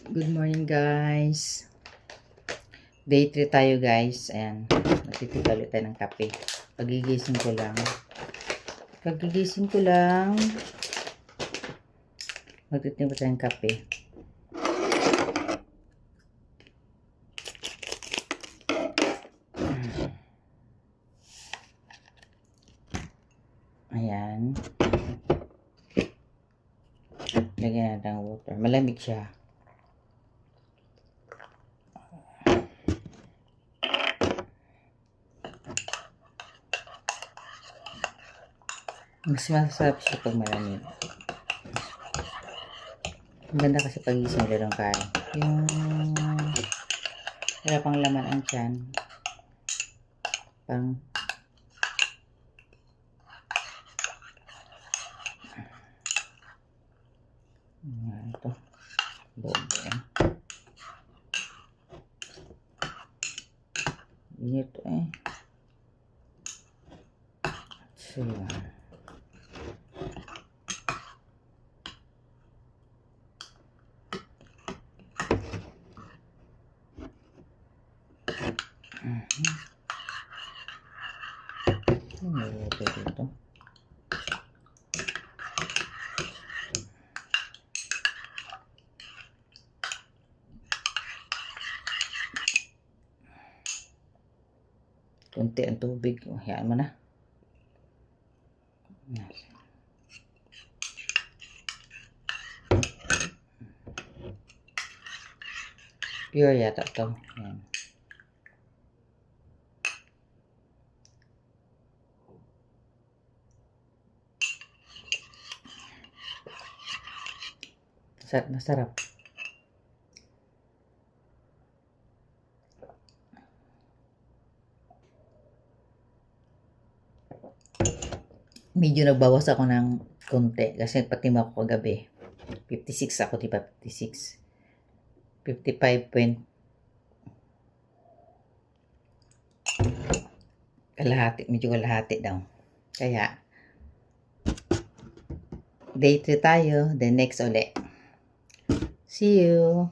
Good morning guys. Day 3 tayo guys. Ayan. Magtitipa ulit tayo ng kape. Pagigising ko lang. Magtitipa tayo ng kape. Ayan. Lagyan natin ng water. Malamig siya. Mas masarap siya pag malamig. Maganda kasi pagising lalong kain. Yung wala pang laman ang tiyan. Pang ito. Bobo. Ito eh. So, may water dito. Kunti ang tubig. Hayaan mo na. Pure yata ito. Ayan. Masarap. Medyo nagbawas ako ng konti kasi nagpatima ko kagabi. 56 ako, diba? 56. 55 point. Medyo kalahati daw. Kaya, day 3 tayo, then next ulit. See you!